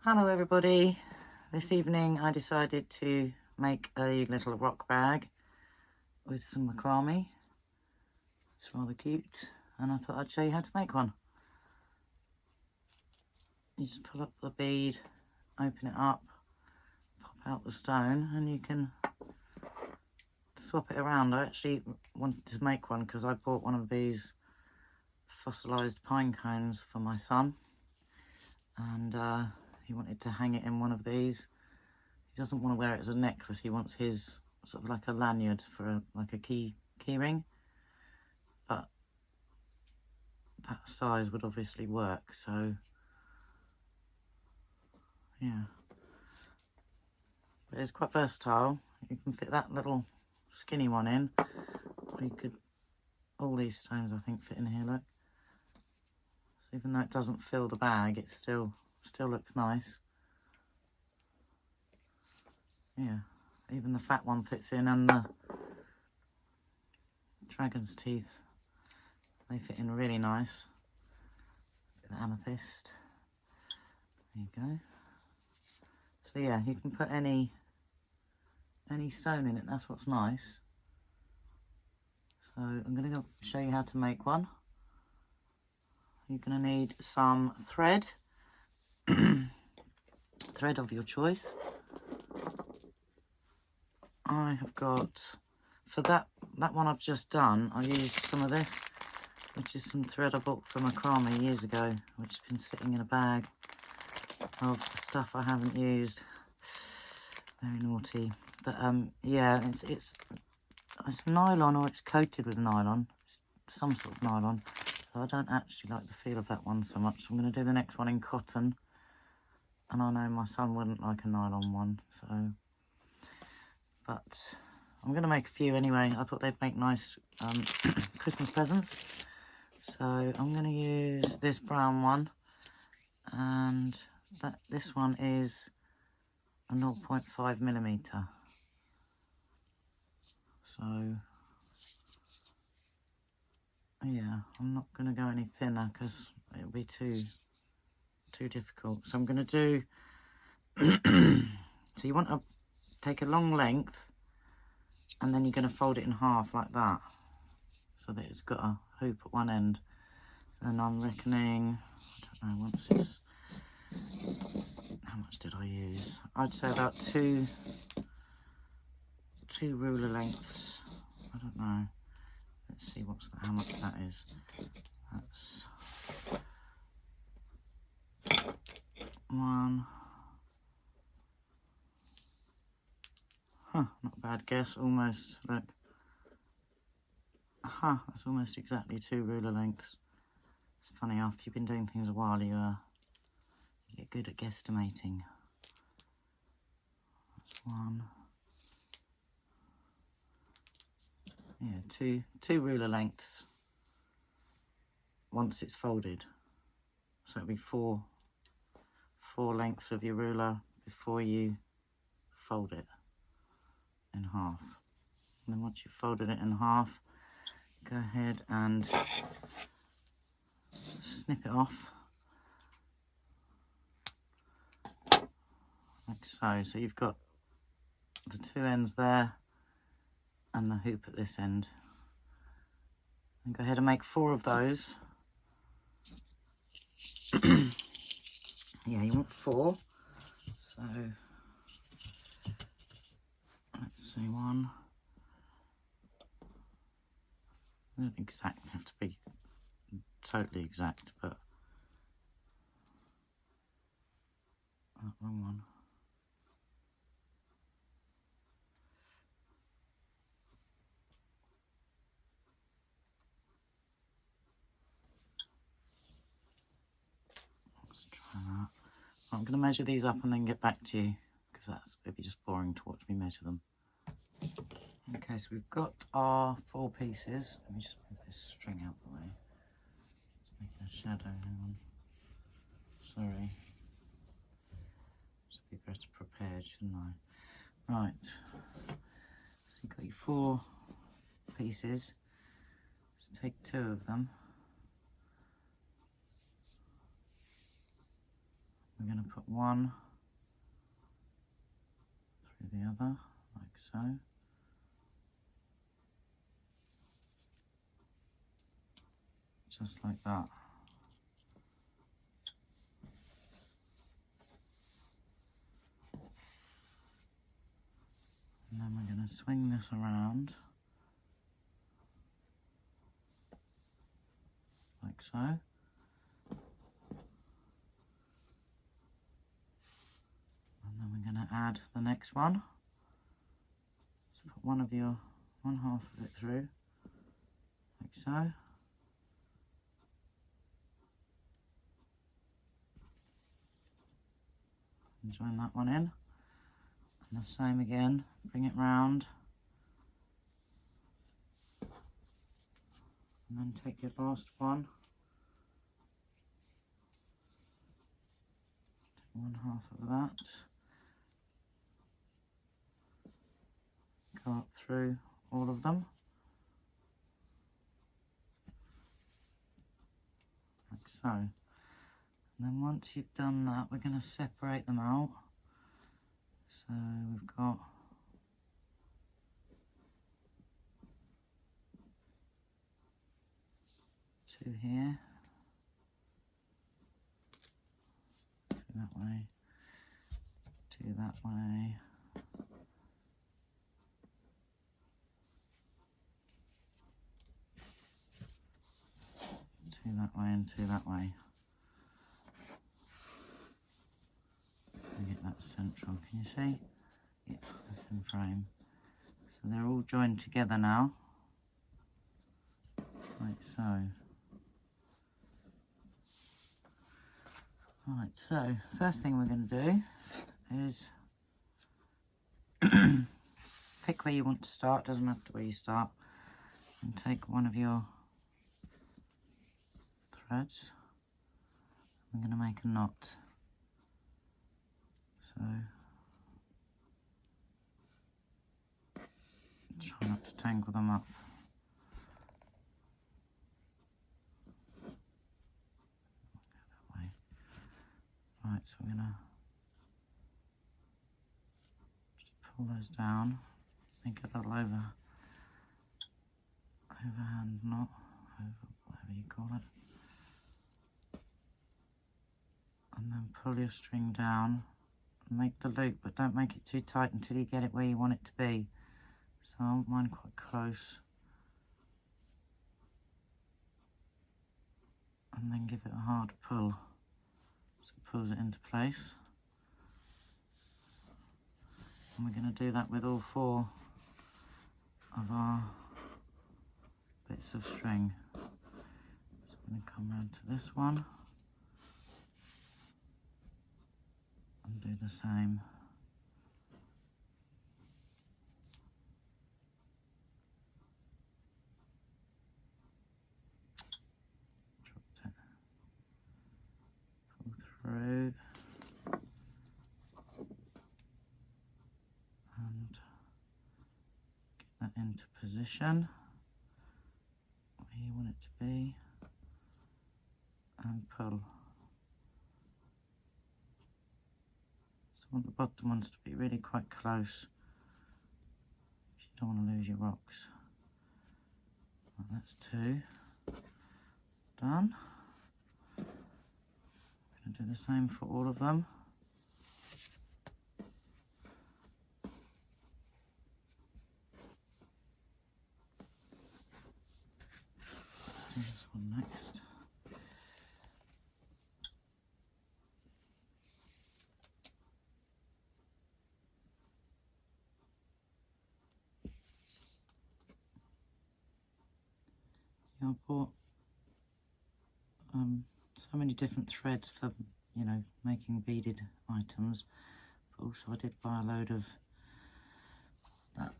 Hello everybody. This evening I decided to make a little rock bag with some macrame. It's rather cute and I thought I'd show you how to make one. You just pull up the bead, open it up, pop out the stone and you can swap it around. I actually wanted to make one because I bought one of these fossilized pine cones for my son and he wanted to hang it in one of these. He doesn't want to wear it as a necklace, he wants his sort of like a lanyard for like a key ring, but that size would obviously work, so yeah. But it's quite versatile. You can fit that little skinny one in, or you could, all these stones I think fit in here, look. So even though it doesn't fill the bag, it still looks nice. Yeah, even the fat one fits in, and the dragon's teeth, they fit in really nice. The amethyst, there you go. So yeah, you can put any stone in it, that's what's nice. So I'm going to show you how to make one. You're going to need some thread, thread of your choice. I have got, for that one I've just done, I used some of this, which is some thread I bought from macrame years ago, which has been sitting in a bag of stuff I haven't used. Very naughty. But yeah, it's nylon, or it's coated with nylon. It's some sort of nylon. So I don't actually like the feel of that one so much. So I'm going to do the next one in cotton. And I know my son wouldn't like a nylon one, so... But I'm going to make a few anyway. I thought they'd make nice Christmas presents. So I'm going to use this brown one. And this one is a 0.5 millimeter. So... yeah, I'm not going to go any thinner because it'll be too difficult. So I'm going to do... so you want to take a long length and then you're going to fold it in half like that so that it's got a hoop at one end. And I'm reckoning, I don't know, once it's... how much did I use? I'd say about two ruler lengths. I don't know. Let's see how much that is. That's one. Huh, not a bad guess, almost, look. Aha, that's almost exactly 2 ruler lengths. It's funny, after you've been doing things a while, you get good at guesstimating. That's one. Yeah, two ruler lengths once it's folded. So it'll be four lengths of your ruler before you fold it in half. And then once you've folded it in half, go ahead and snip it off like so. So you've got the 2 ends there and the hoop at this end. And go ahead and make 4 of those. Yeah, you want 4. So let's see, 1. They don't exactly have to be totally exact, but wrong one. Let's try that. I'm going to measure these up and then get back to you because it'd be just boring to watch me measure them. Okay, so we've got our 4 pieces. Let me just move this string out the way. It's making a shadow, hang on. Sorry. Should be better prepared, shouldn't I? Right. So you've got your 4 pieces. Let's take 2 of them. we're going to put one through the other, like so. Just like that. And then we're going to swing this around, like so. And then we're going to add the next one. So put one half of it through, like so. And join that one in. And the same again, bring it round. And then take your last one. Take one half of that. Go up through all of them. Like so. And then once you've done that, we're going to separate them out. So we've got two here, two that way, two that way, two that way and two that way. Get that central, can you see? Yeah, that's in frame. So they're all joined together now, like so. Right, so first thing we're going to do is pick where you want to start, doesn't matter where you start, and take one of your threads. I'm going to make a knot. So try not to tangle them up. That way. Right, so we're going to just pull those down, make a little overhand knot, whatever you call it. And then pull your string down and make the loop, but don't make it too tight until you get it where you want it to be. So I want mine quite close. And then give it a hard pull, so it pulls it into place. And we're going to do that with all four of our bits of string. So I'm going to come round to this one and do the same. Dropped it. Pull through. And get that into position where you want it to be. And pull. So I want the bottom ones to be really quite close. You don't want to lose your rocks. Right, that's two. Done. I'm going to do the same for all of them. Let's do this one next. Yeah, I bought so many different threads for, you know, making beaded items, but also I did buy a load of that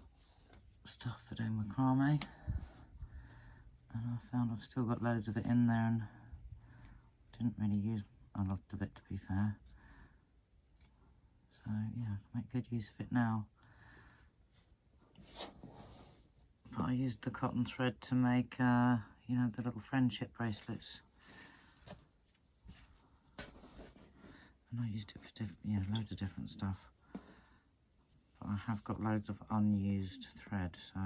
stuff for doing macrame, and I found I've still got loads of it in there and didn't really use a lot of it, to be fair. So yeah, I can make good use of it now. But I used the cotton thread to make, you know, the little friendship bracelets. And I used it for loads of different stuff. But I have got loads of unused thread, so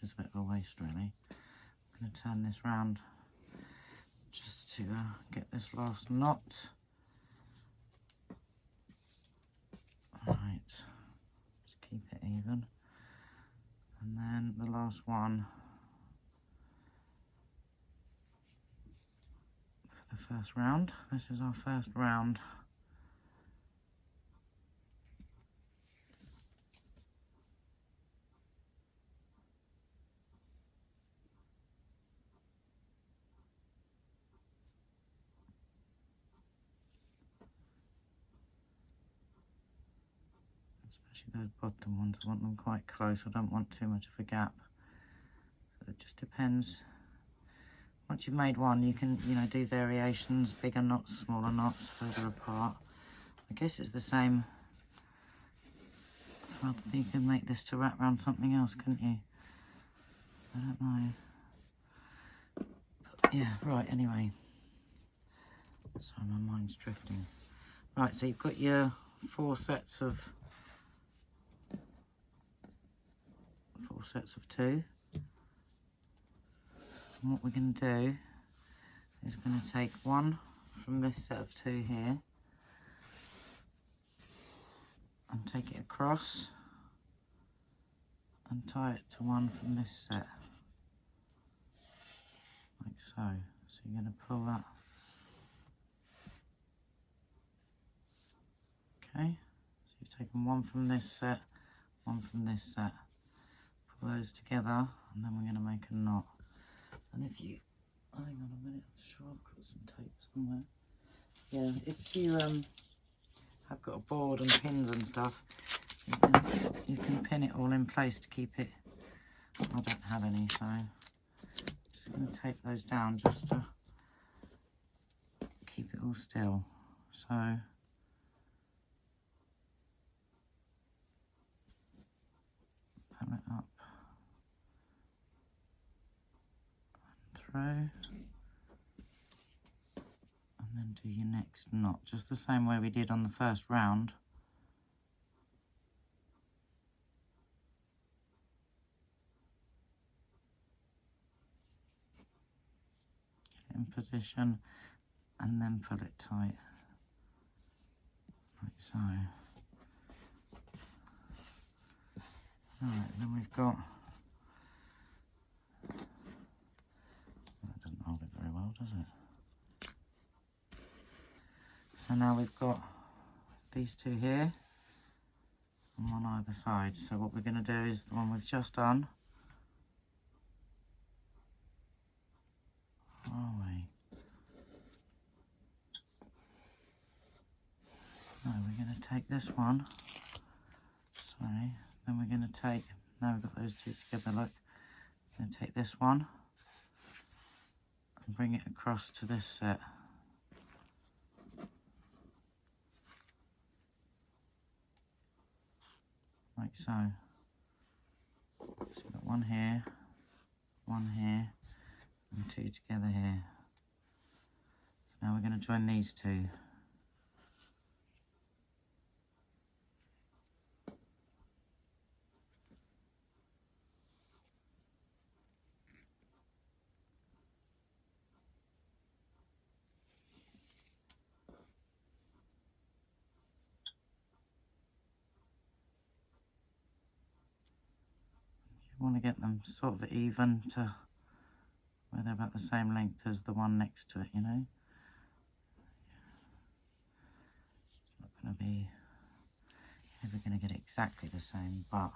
it's a bit of a waste really. I'm going to turn this round just to get this last knot. Right, just keep it even. And then the last one for the first round. This is our first round. Especially those bottom ones, I want them quite close. I don't want too much of a gap. So it just depends. Once you've made one, you can, do variations, bigger knots, smaller knots, further apart. I guess it's the same. You could make this to wrap around something else, couldn't you? I don't know. But yeah, right, anyway. Sorry, my mind's drifting. Right, so you've got your 4 sets of 2. And what we're going to do is we're going to take one from this set of 2 here and take it across and tie it to one from this set, like so. So you're going to pull that. Okay, so you've taken one from this set, one from this set. Pull those together and then we're going to make a knot. And if you, hang on a minute, I'm sure I've got some tape somewhere. Yeah, if you have got a board and pins and stuff, you can pin it all in place to keep it. I don't have any, so I'm just going to tape those down just to keep it all still. So pull it up and through. And then do your next knot, just the same way we did on the first round. Get it in position and then pull it tight, like so. Right, then we've got, that doesn't hold it very well, does it? So now we've got these 2 here and one either side. So what we're going to do is the one we've just done. Are we? No, we're going to take this one. Sorry. Then we're going to take, now we've got those 2 together, look. We're going to take this one and bring it across to this set. Like so. So we've got one here, and 2 together here. So now we're going to join these 2. You want to get them sort of even to where they're about the same length as the one next to it, It's not going to be ever going to get exactly the same, but,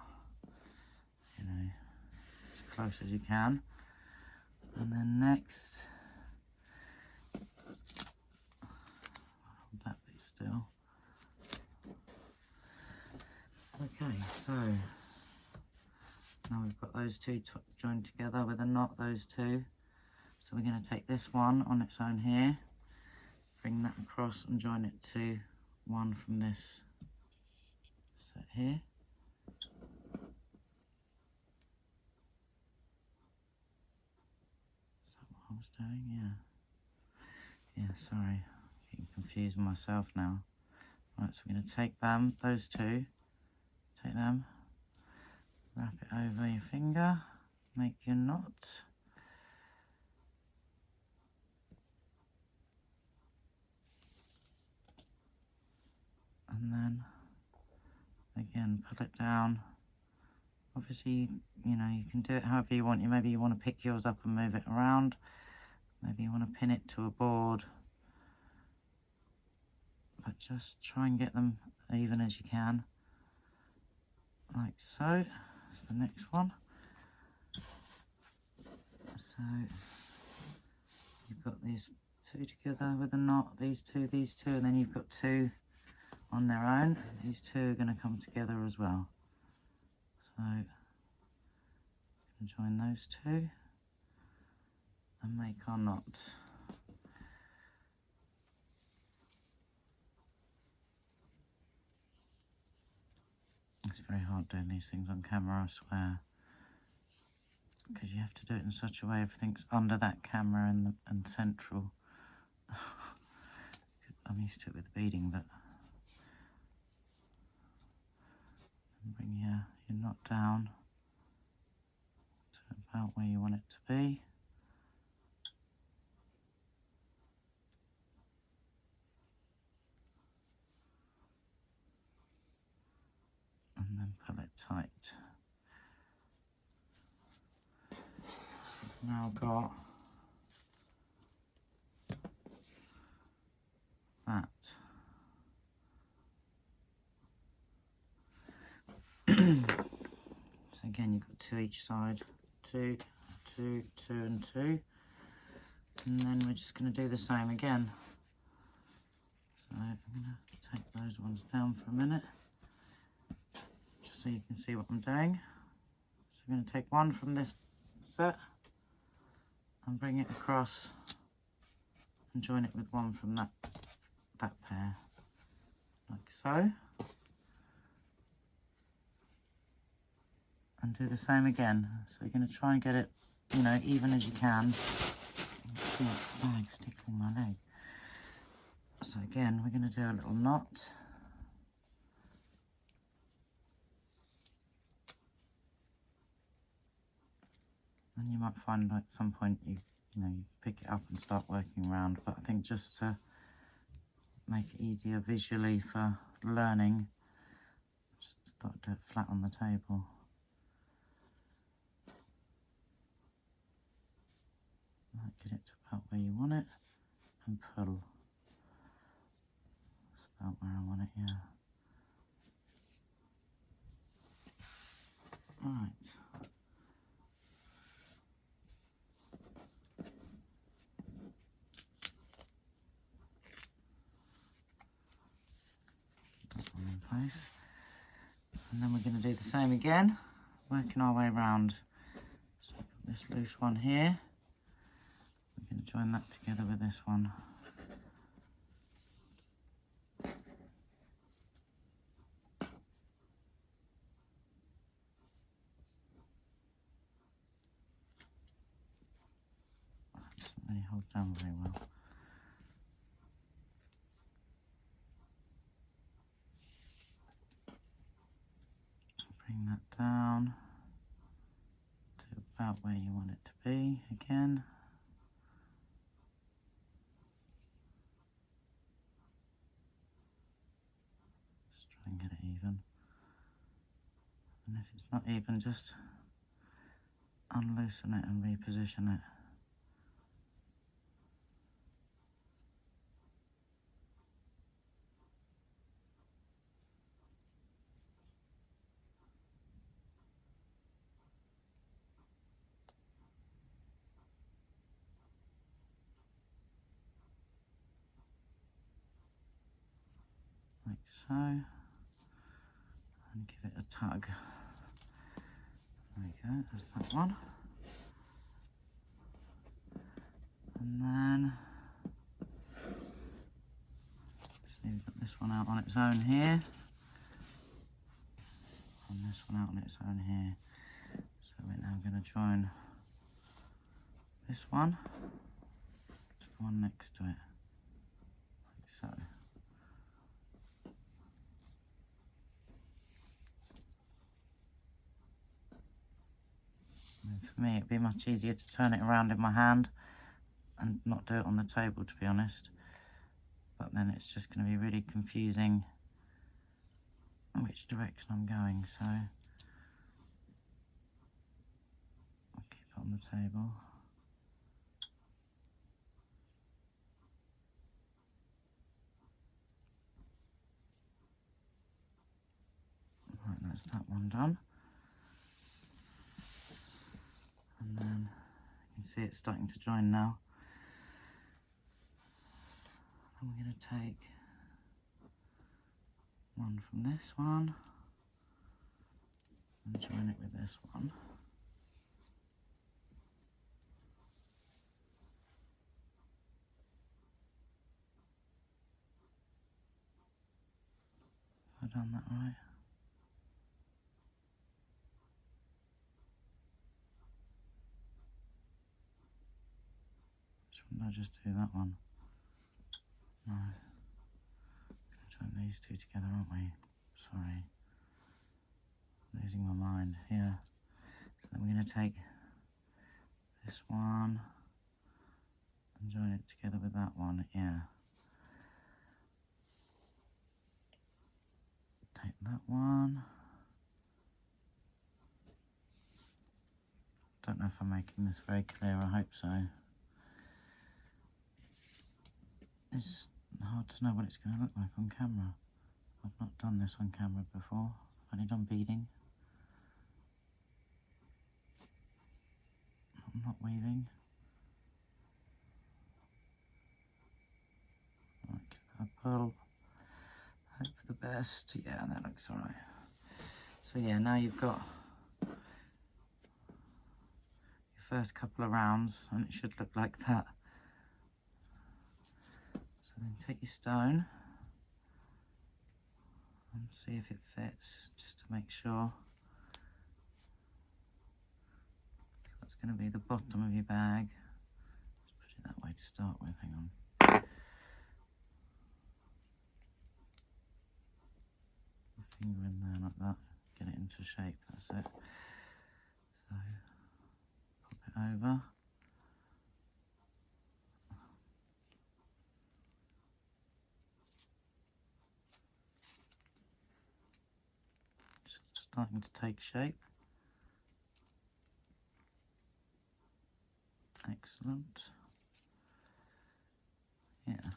as close as you can. And then next, hold that bit still. Okay, so now we've got those 2 joined together with a knot, those 2. So we're going to take this one on its own here, bring that across and join it to one from this set here. Is that what I was doing? Yeah. Yeah, sorry. Getting confused myself now. Right, so we're going to take them, those two, take them, wrap it over your finger, make your knot. And then, again, pull it down. Obviously, you know, you can do it however you want. Maybe you want to pick yours up and move it around. Maybe you want to pin it to a board. But just try and get them even as you can. Like so. That's the next one. So, you've got these two together with a knot, these two, and then you've got two on their own. These two are going to come together as well. So, join those two and make our knot. It's very hard doing these things on camera, I swear, because you have to do it in such a way everything's under that camera and central. I'm used to it with beading, but bring your knot down to about where you want it to be. And then pull it tight. Now got that. So again, you've got two each side, two, two, two, and two. And then we're just going to do the same again. So I'm going to take those ones down for a minute, just so you can see what I'm doing. So I'm going to take one from this set and bring it across and join it with one from that pair, like so. And do the same again. So you're going to try and get it, you know, even as you can. See my leg's tickling my leg. So again, we're going to do a little knot. And you might find at some point you pick it up and start working around, but I think just to make it easier visually for learning, just start to do it flat on the table. Get it to about where you want it and pull. That's about where I want it, yeah. Right. That one in place. And then we're going to do the same again, working our way around. So I've got this loose one here. We're going to join that together with this one. That doesn't really hold down very well. Bring that down to about where you want it to be again. Just try and get it even. And if it's not even, just unloosen it and reposition it. Like so, and give it a tug. There we go, there's that one. And then, so we've got this one out on its own here, and this one out on its own here. So we're now going to join this one to the one next to it, like so. For me, it'd be much easier to turn it around in my hand and not do it on the table, to be honest. But then it's just going to be really confusing which direction I'm going, so I'll keep it on the table. Right, that's that one done. And then you can see it's starting to join now. And we're going to take one from this one and join it with this one. Have I done that right? Shouldn't I just do that one? No. We're going to join these two together, aren't we? Sorry. Losing my mind here. So then we're going to take this one and join it together with that one, yeah. Take that one. Don't know if I'm making this very clear, I hope so. It's hard to know what it's going to look like on camera. I've not done this on camera before. I've only done beading. I'm not weaving. Like a pearl. Hope for the best. Yeah, that looks alright. So yeah, now you've got your first couple of rounds and it should look like that. So then take your stone and see if it fits, just to make sure. That's going to be the bottom of your bag. Let's put it that way to start with, hang on. Finger in there like that, get it into shape, that's it. So, pop it over. Just starting to take shape. Excellent. Yeah.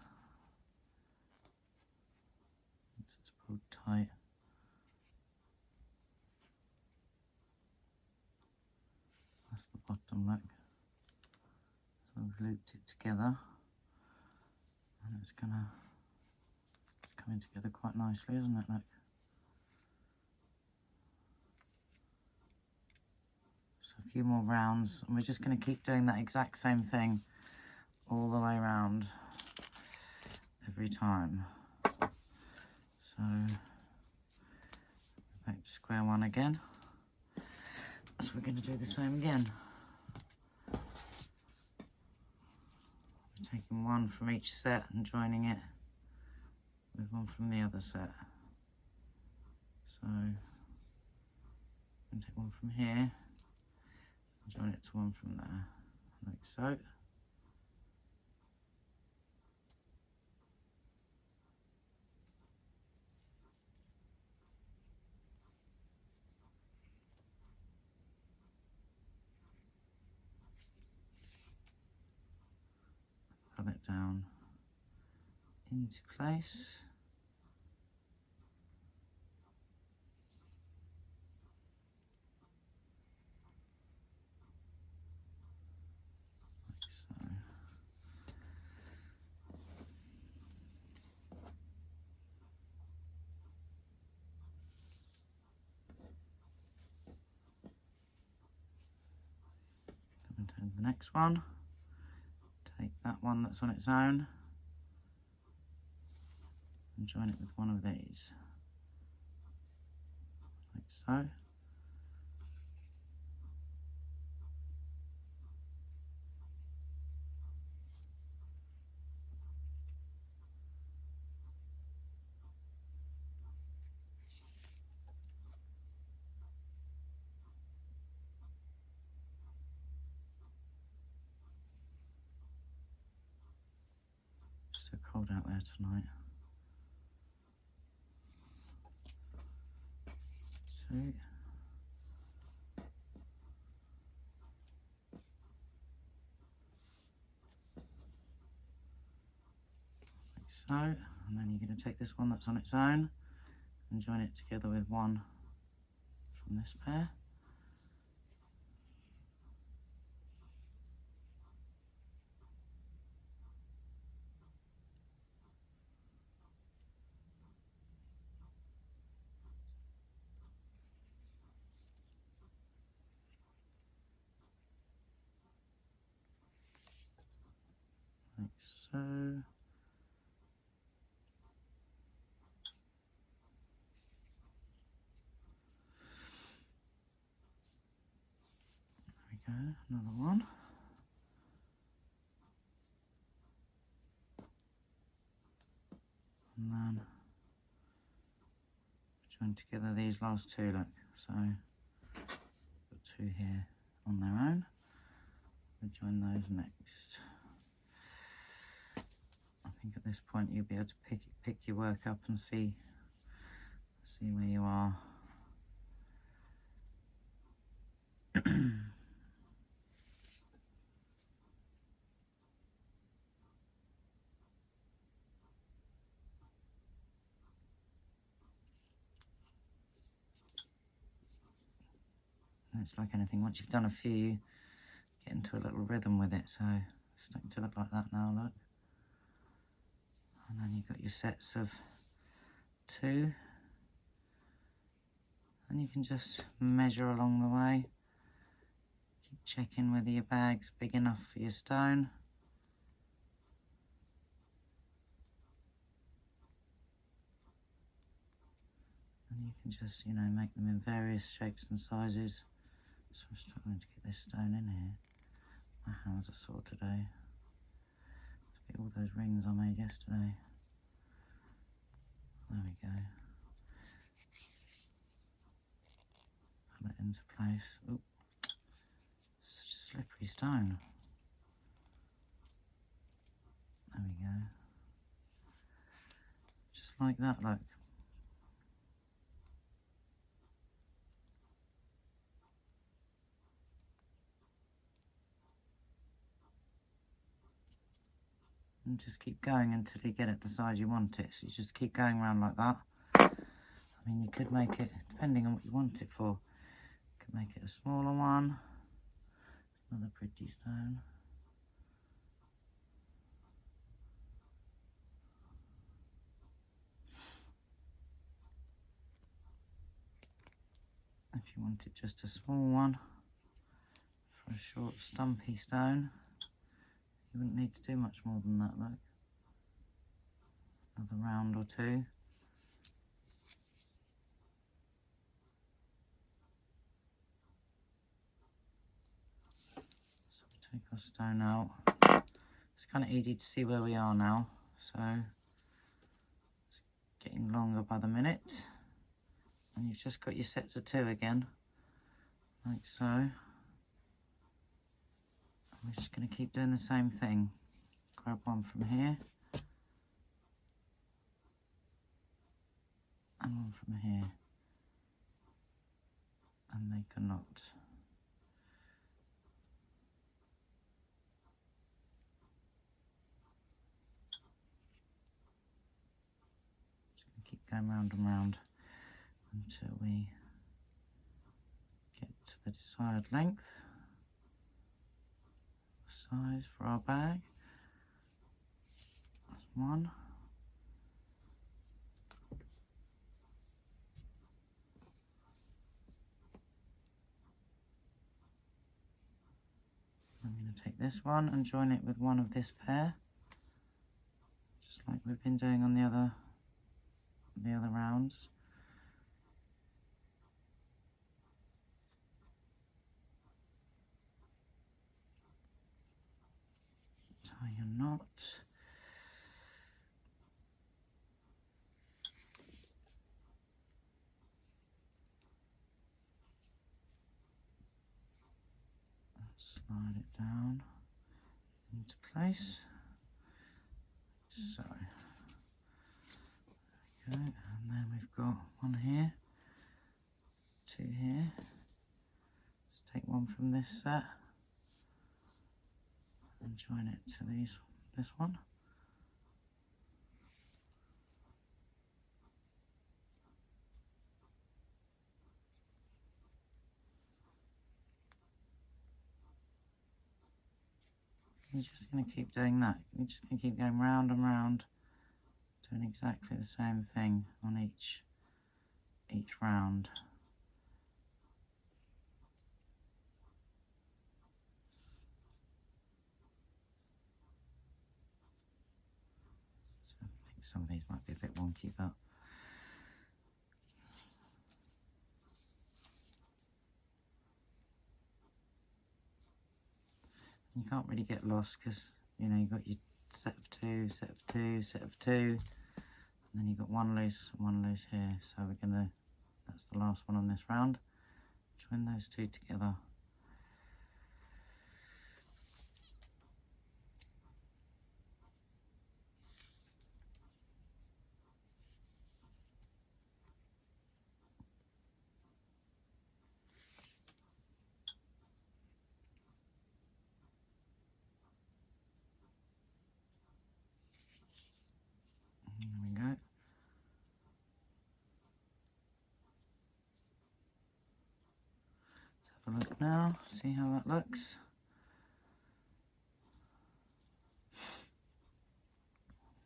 Once it's pulled tight. That's the bottom look. So we've looped it together. And it's coming together quite nicely, isn't it? Look. So a few more rounds, and we're just going to keep doing that exact same thing all the way around every time. So back to square one again. So we're going to do the same again. We're taking one from each set and joining it with one from the other set. So I'm going to take one from here and join it to one from there, like so. Pull it down into place. Like so. Then turn the next one. Take that one that's on its own and join it with one of these, like so. It's so cold out there tonight. 2. Like so. And then you're going to take this one that's on its own and join it together with one from this pair. Like so. There we go, another one. And then join together these last 2, look. So got 2 here on their own. We'll join those next. I think at this point you'll be able to pick your work up and see where you are. It's like anything, once you've done a few, you get into a little rhythm with it. So it's starting to look like that now, look. And then you've got your sets of 2. And you can just measure along the way. Keep checking whether your bag's big enough for your stone. And you can just, you know, make them in various shapes and sizes. So I'm struggling to get this stone in here. My hands are sore today. Look at all those rings I made yesterday. There we go. Pull it into place. Oh, such a slippery stone. There we go. Just like that, look. And just keep going until you get it the size you want it. So you just keep going around like that. I mean, you could make it, depending on what you want it for, you could make it a smaller one. Another pretty stone. If you wanted just a small one for a short stumpy stone, you wouldn't need to do much more than that, look. Another round or 2. So we take our stone out. It's kind of easy to see where we are now, so it's getting longer by the minute. And you've just got your sets of 2 again, like so. And we're just going to keep doing the same thing. Grab one from here. And one from here. And make a knot. Just going to keep going round and round until we get to the desired length, size for our bag. That's one. I'm going to take this one and join it with one of this pair, just like we've been doing on the other rounds. Tie your knot. Slide it down into place. So, there we go, and then we've got one here, two here. Let's take one from this set and join it to this one. You're just going to keep doing that. You're just going to keep going round and round, doing exactly the same thing on each round. So I think some of these might be a bit wonky, but you can't really get lost because, you know, you've got your set of two, set of two, set of two, and then you've got one loose here. So we're going to, that's the last one on this round. Join those two together. There we go. Let's have a look now, see how that looks.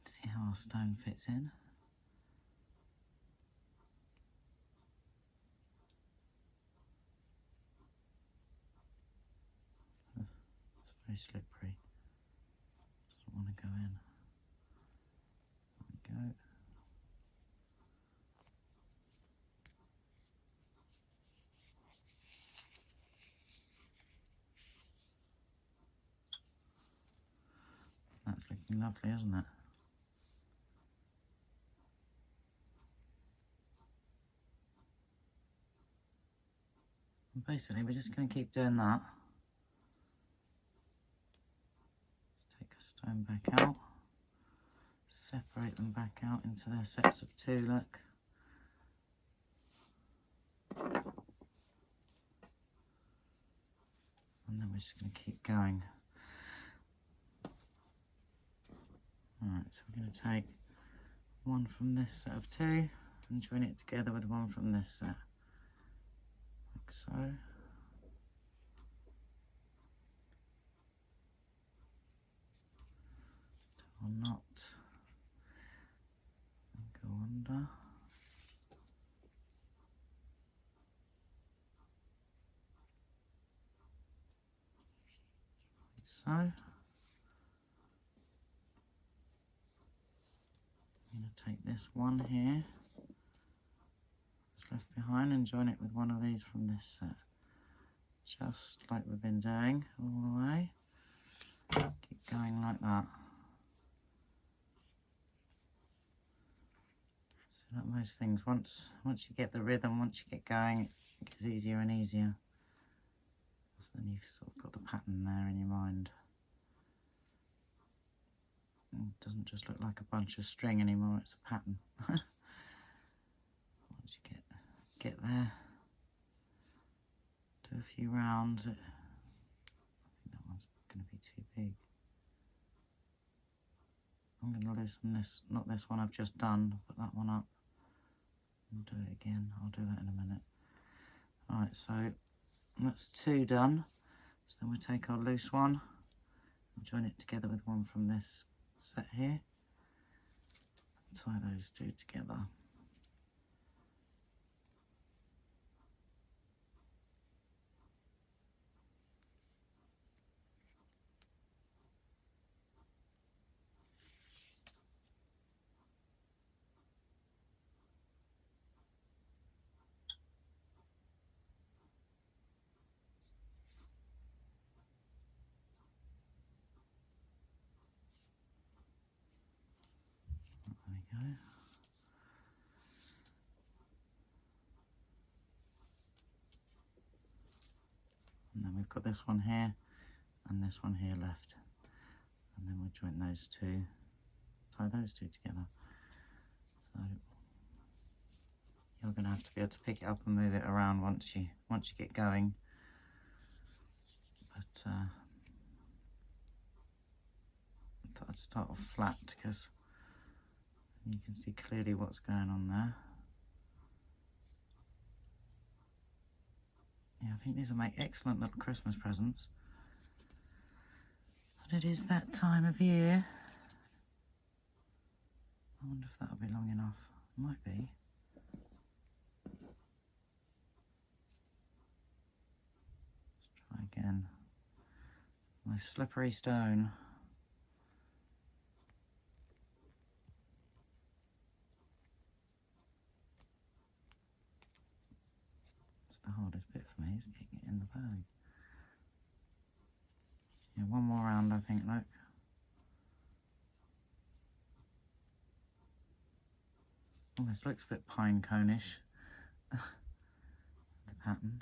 See how our stone fits in. It's very slippery. Doesn't want to go in. There we go. That's looking lovely, isn't it? And basically, we're just going to keep doing that. Take a stone back out, separate them back out into their sets of two, look. And then we're just going to keep going. Alright, so we're going to take one from this set of two and join it together with one from this set, like so. Do a knot and go under. Like so. I'm going to take this one here, that's left behind, and join it with one of these from this set. Just like we've been doing all the way. Keep going like that. So like most things, once you get the rhythm, once you get going, it gets easier and easier. So then you've sort of got the pattern there in your mind. It doesn't just look like a bunch of string anymore, it's a pattern. Once you get there, do a few rounds. I think that one's going to be too big. I'm going to loosen this, not this one I've just done, put that one up and do it again. I'll do that in a minute. Alright, so that's two done. So then we take our loose one and join it together with one from this set here. Tie those two together. There we go. And then we've got this one here and this one here left. And then we'll join those two tie those two together. So you're going to have to be able to pick it up and move it around once you get going. But I thought I'd start off flat because you can see clearly what's going on there. Yeah, I think these will make excellent little Christmas presents. But it is that time of year. I wonder if that'll be long enough. It might be. Let's try again. My slippery stone. It's the hardest bit for me, is getting it in the bag. Yeah, one more round, I think, look. Oh, this looks a bit pine cone-ish, the pattern.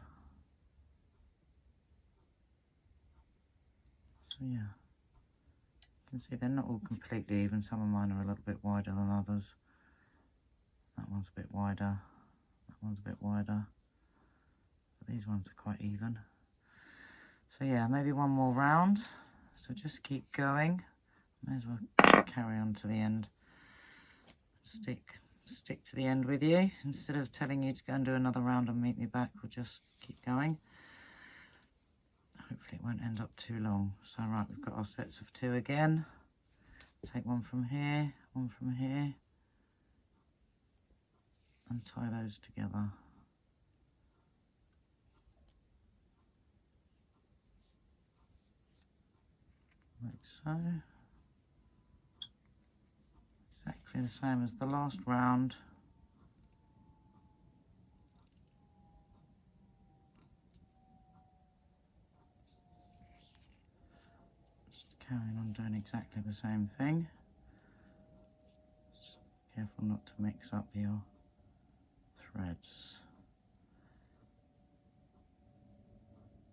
So yeah, you can see they're not all completely even. Some of mine are a little bit wider than others. That one's a bit wider, that one's a bit wider. But these ones are quite even. So yeah, maybe one more round. So just keep going. May as well carry on to the end. Stick to the end with you. Instead of telling you to go and do another round and meet me back, we'll just keep going. Hopefully it won't end up too long. So right, we've got our sets of 2 again. Take one from here, and tie those together. Like so. Exactly the same as the last round. Just carrying on doing exactly the same thing. Just be careful not to mix up your threads.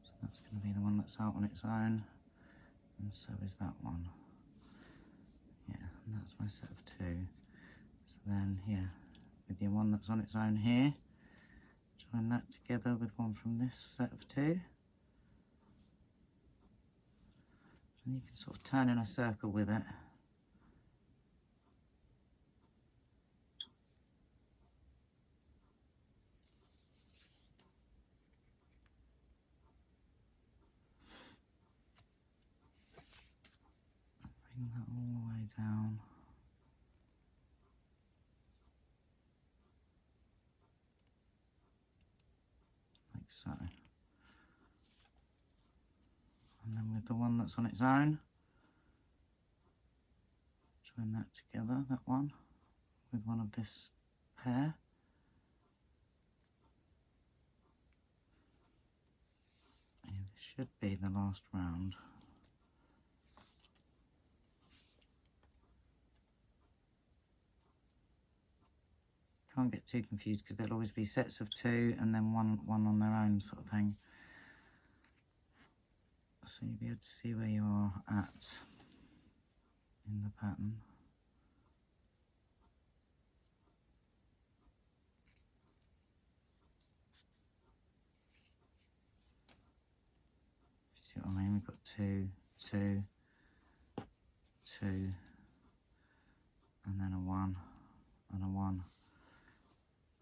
So that's going to be the one that's out on its own, and so is that one. Yeah, and that's my set of 2. So then here, with your one that's on its own here, join that together with one from this set of 2. And you can sort of turn in a circle with it. Bring that all the way down. Like so. And then with the one that's on its own, join that together, that one, with one of this pair. And this should be the last round. Can't get too confused because there'll always be sets of 2 and then one on their own sort of thing. So you'll be able to see where you are at in the pattern. If you see what I mean, we've got 2, 2, 2, and then a 1 and a 1.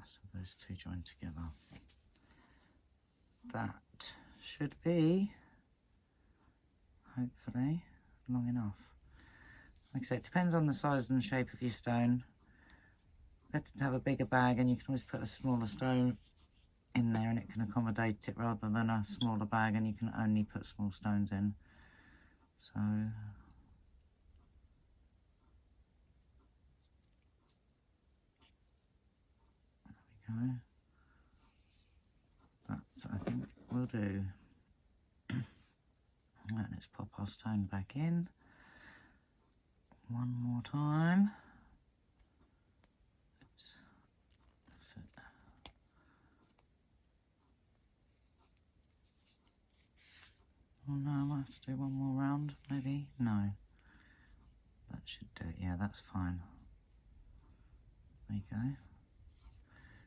So those 2 join together. That should be, hopefully, long enough. Like I say, it depends on the size and shape of your stone. Better to have a bigger bag, and you can always put a smaller stone in there and it can accommodate it, rather than a smaller bag and you can only put small stones in. So there we go. That I think will do. Right, let's pop our stone back in one more time. Oops. That's it. Oh no, I might have to do one more round, maybe? No. That should do it. Yeah, that's fine. There you go.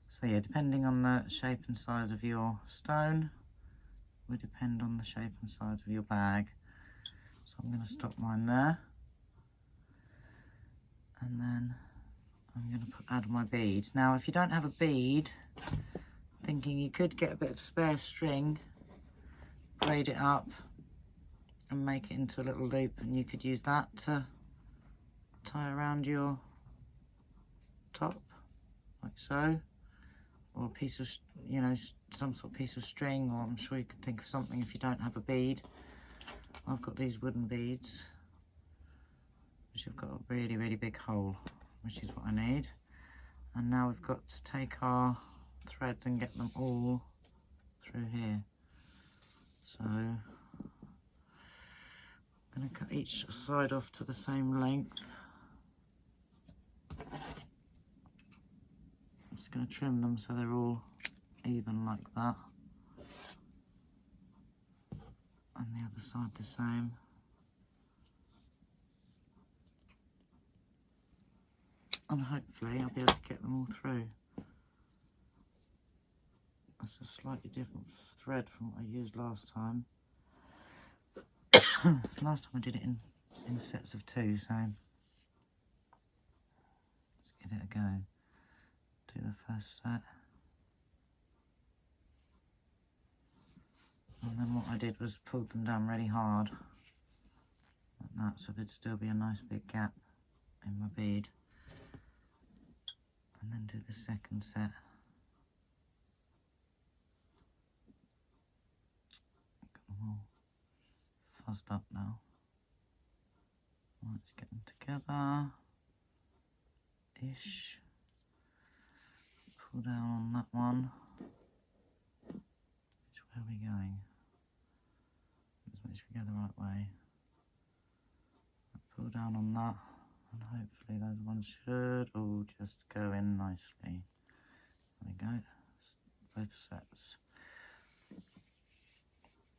So yeah, depending on the shape and size of your stone will depend on the shape and size of your bag. So I'm going to stop mine there, and then I'm going to add my bead. Now if you don't have a bead, thinking you could get a bit of spare string, braid it up and make it into a little loop, and you could use that to tie around your top like so, or a piece of, you know, some sort of piece of string, or I'm sure you could think of something if you don't have a bead. I've got these wooden beads which have got a really, really big hole, which is what I need. And now we've got to take our threads and get them all through here. So I'm going to cut each side off to the same length. I'm just going to trim them so they're all even like that, and the other side the same. And hopefully I'll be able to get them all through. That's a slightly different thread from what I used last time. Last time I did it in sets of 2, so let's give it a go. Do the first set. And then what I did was pulled them down really hard, like that, so there'd still be a nice big gap in my bead. And then do the second set. Got them all fuzzed up now. Let's get them together-ish. Pull down on that one. Which way are we going? Let's make sure we go the right way. Pull down on that, and hopefully those ones should all just go in nicely. There we go. Both sets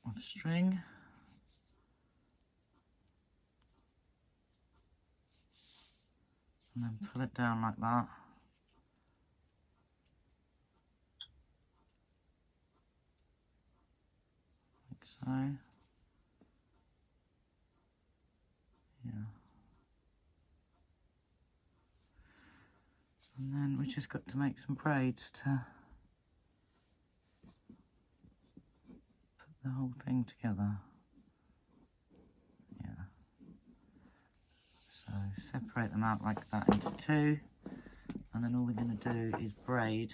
of string. And then pull it down like that. Like so. Yeah. And then we just got to make some braids to put the whole thing together. Yeah. So separate them out like that into 2, and then all we're going to do is braid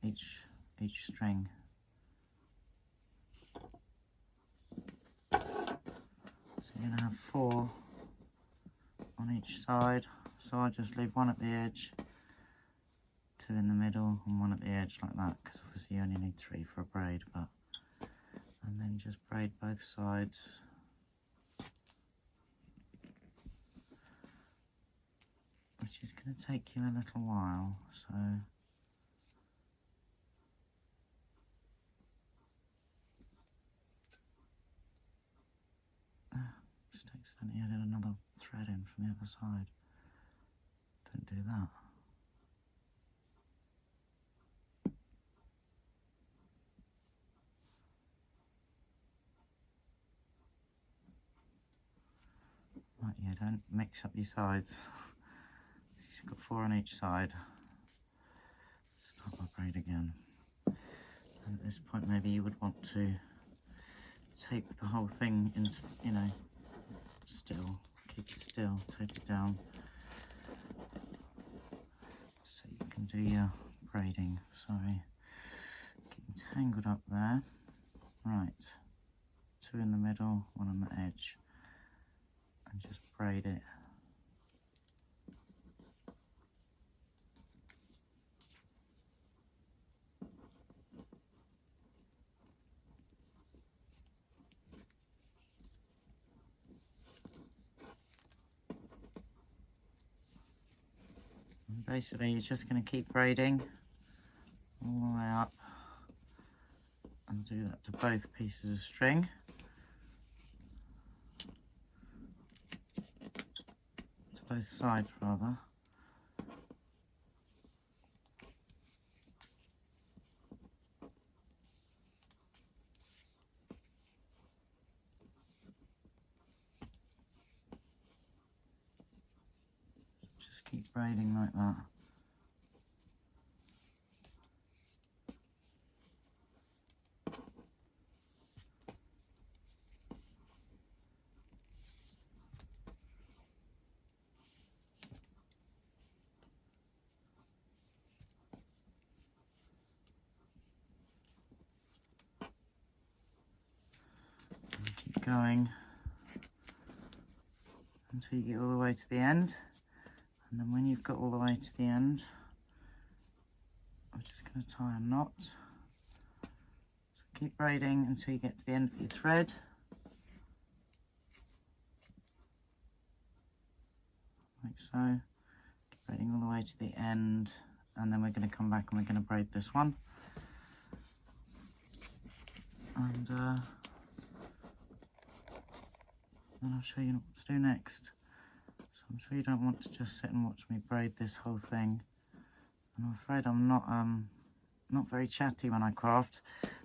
each string. So you're going to have 4 on each side. So I just leave 1 at the edge, 2 in the middle, and 1 at the edge like that, because obviously you only need 3 for a braid. But and then just braid both sides. Which is going to take you a little while, so just accidentally added another thread in from the other side. Don't do that. Right, yeah, don't mix up your sides. You've got 4 on each side. Start my braid again. And at this point, maybe you would want to tape the whole thing into, you know, still. Keep it still, tape it down, so you can do your braiding. Sorry, getting tangled up there. Right, 2 in the middle, 1 on the edge, and just braid it. And basically, you're just going to keep braiding all the way up, and do that to both pieces of string. both sides rather. Just keep braiding like that. And keep going until you get all the way to the end. And then when you've got all the way to the end, I'm just going to tie a knot. So keep braiding until you get to the end of your thread. Like so. Keep braiding all the way to the end, and then we're going to come back and we're going to braid this one. And then I'll show you what to do next. So I'm sure you don't want to just sit and watch me braid this whole thing. And I'm afraid I'm not very chatty when I craft.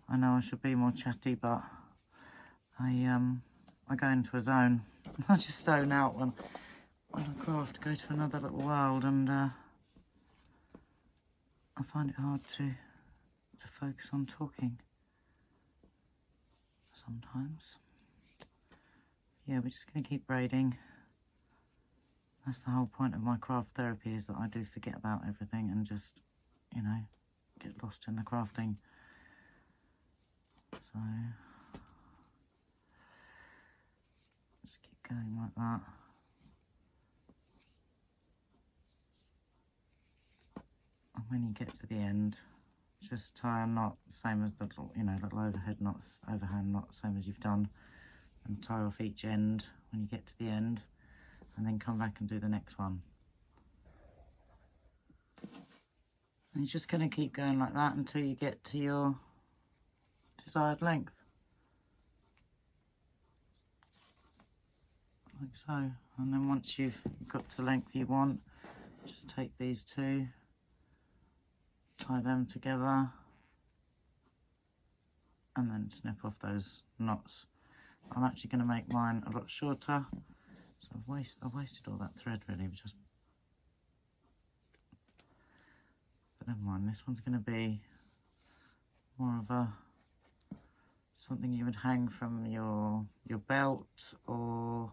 I know I should be more chatty, but I go into a zone. I just zone out when I craft, go to another little world, and I find it hard to focus on talking sometimes. Yeah, we're just going to keep braiding. That's the whole point of my craft therapy, is that I do forget about everything and just, you know, get lost in the crafting. So just keep going like that. And when you get to the end, just tie a knot, same as the little, you know, little overhand knot, same as you've done, and tie off each end when you get to the end, and then come back and do the next one. And you're just going to keep going like that until you get to your desired length. Like so. And then once you've got to the length you want, just take these two, tie them together, and then snip off those knots. I'm actually going to make mine a lot shorter, so I've wasted all that thread really, but never mind. This one's going to be more of a something you would hang from your belt, or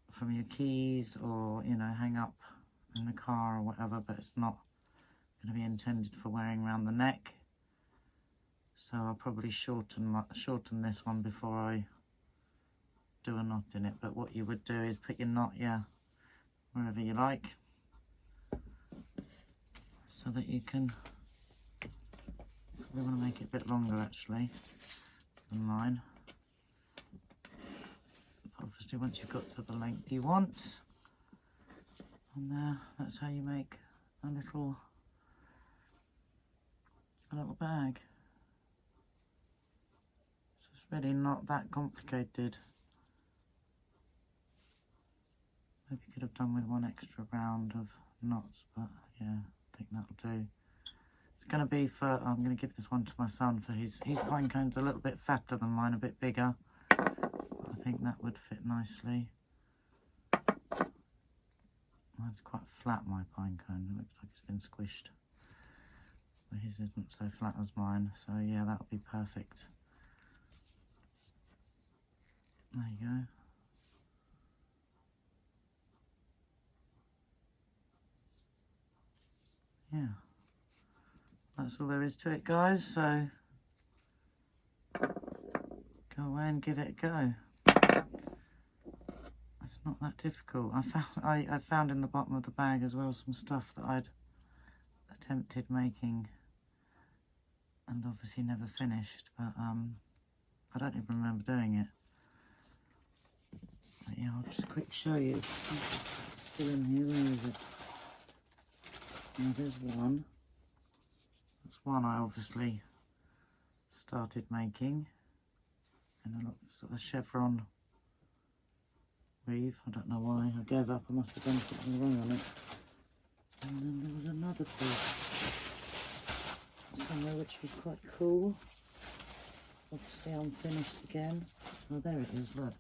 from your keys, or, you know, hang up in the car or whatever, but it's not going to be intended for wearing around the neck. So I'll probably shorten this one before I do a knot in it. But what you would do is put your knot, yeah, wherever you like, so that you can, we want to make it a bit longer actually than mine. But obviously once you've got to the length you want, and there, that's how you make a little bag. So it's really not that complicated. Maybe could have done with one extra round of knots, but yeah, I think that'll do. It's going to be for, I'm going to give this one to my son for his pine cone's a little bit fatter than mine, a bit bigger. But I think that would fit nicely. Mine's quite flat, my pine cone. It looks like it's been squished. But his isn't so flat as mine, so yeah, that'll be perfect. There you go. Yeah, that's all there is to it, guys, so go away and give it a go. It's not that difficult. I found in the bottom of the bag as well some stuff that I'd attempted making and obviously never finished, but I don't even remember doing it. But yeah, I'll just quick show you. It's still in here. Where is it? Now there's one. That's one I obviously started making, and a sort of chevron weave. I don't know why. I gave up. I must have done something wrong on it. And then there was another piece somewhere which was quite cool. Obviously unfinished again. Oh, there it is, look.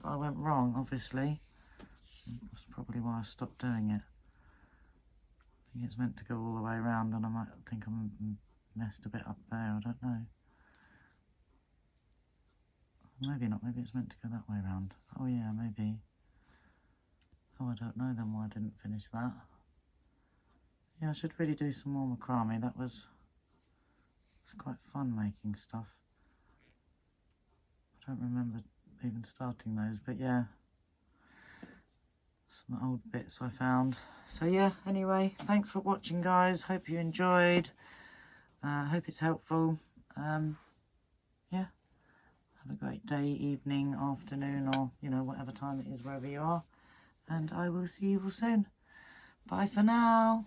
I went wrong, obviously. That's probably why I stopped doing it. I think it's meant to go all the way around, and I might think I messed a bit up there, I don't know. Maybe not, maybe it's meant to go that way around. Oh yeah, maybe. Oh, I don't know then why I didn't finish that. Yeah, I should really do some more macrame. It's quite fun making stuff. I don't remember even starting those, but yeah. Some old bits I found. So yeah, anyway, thanks for watching, guys. Hope you enjoyed. Hope it's helpful. Yeah, have a great day, evening, afternoon, or, you know, whatever time it is, wherever you are. And I will see you all soon. Bye for now.